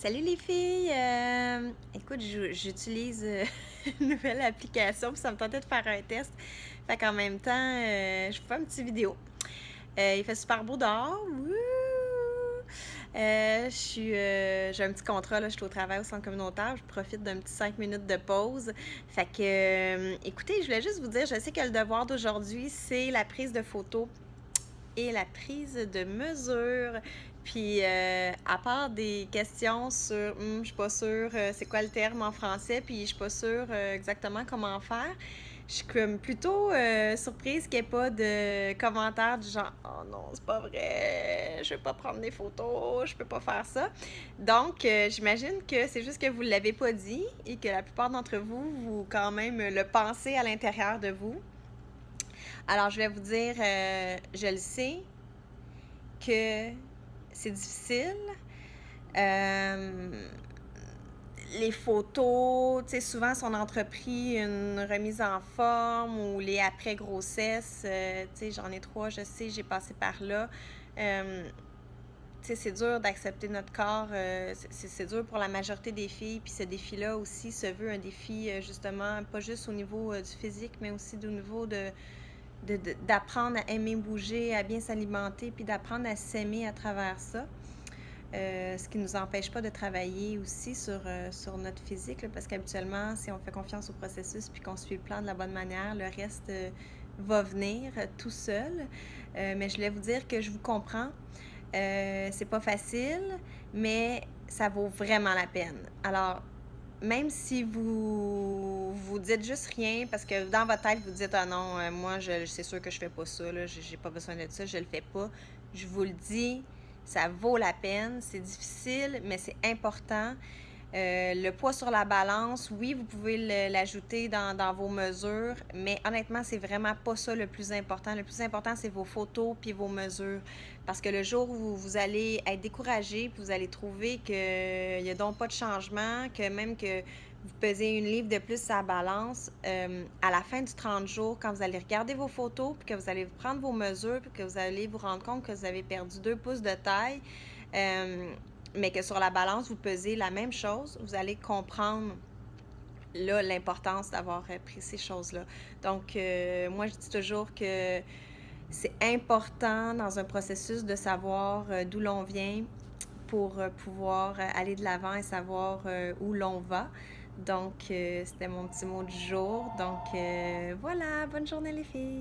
Salut les filles! Écoute, j'utilise une nouvelle application, puis ça me tentait de faire un test. Fait qu'en même temps, je vous fais une petite vidéo. Il fait super beau dehors. Wouh! J'ai un petit contrat, là, je suis au travail au centre communautaire. Je profite d'un petit 5 minutes de pause. Fait que, écoutez, je voulais juste vous dire, je sais que le devoir d'aujourd'hui, c'est la prise de photos et la prise de mesure. Puis, à part des questions sur je suis pas sûre c'est quoi le terme en français, puis je suis pas sûre exactement comment faire, je suis comme plutôt surprise qu'il n'y ait pas de commentaires du genre oh non, c'est pas vrai, je vais pas prendre des photos, je peux pas faire ça. Donc, j'imagine que c'est juste que vous l'avez pas dit et que la plupart d'entre vous, vous quand même le pensez à l'intérieur de vous. Alors, je vais vous dire, je le sais que c'est difficile. Euh, les photos, tu sais, souvent, si on a entrepris une remise en forme ou les après-grossesse, tu sais, j'en ai 3, je sais, j'ai passé par là. Tu sais, c'est dur d'accepter notre corps. C'est dur pour la majorité des filles. Puis ce défi-là aussi se veut un défi, justement, pas juste au niveau du physique, mais aussi au niveau d'apprendre à aimer bouger, à bien s'alimenter, puis d'apprendre à s'aimer à travers ça. Ce qui ne nous empêche pas de travailler aussi sur notre physique, là, parce qu'habituellement, si on fait confiance au processus puis qu'on suit le plan de la bonne manière, le reste va venir tout seul. Mais je voulais vous dire que je vous comprends. C'est pas facile, mais ça vaut vraiment la peine. Alors, même si vous dites juste rien, parce que dans votre tête, vous dites ah non, moi, c'est sûr que je fais pas ça, là, j'ai pas besoin de ça, je le fais pas. Je vous le dis, ça vaut la peine. C'est difficile, mais c'est important. Le poids sur la balance, oui, vous pouvez l'ajouter dans vos mesures, mais honnêtement, c'est vraiment pas ça le plus important. Le plus important, c'est vos photos puis vos mesures. Parce que le jour où vous allez être découragé, puis vous allez trouver qu'il n'y a donc pas de changement, que même que vous pesez une livre de plus à la balance, à la fin du 30 jours, quand vous allez regarder vos photos, puis que vous allez prendre vos mesures, puis que vous allez vous rendre compte que vous avez perdu 2 pouces de taille, mais que sur la balance, vous pesez la même chose, vous allez comprendre là l'importance d'avoir pris ces choses-là. Donc, moi, je dis toujours que c'est important dans un processus de savoir d'où l'on vient pour pouvoir aller de l'avant et savoir où l'on va. Donc, c'était mon petit mot du jour. Donc, voilà, bonne journée les filles!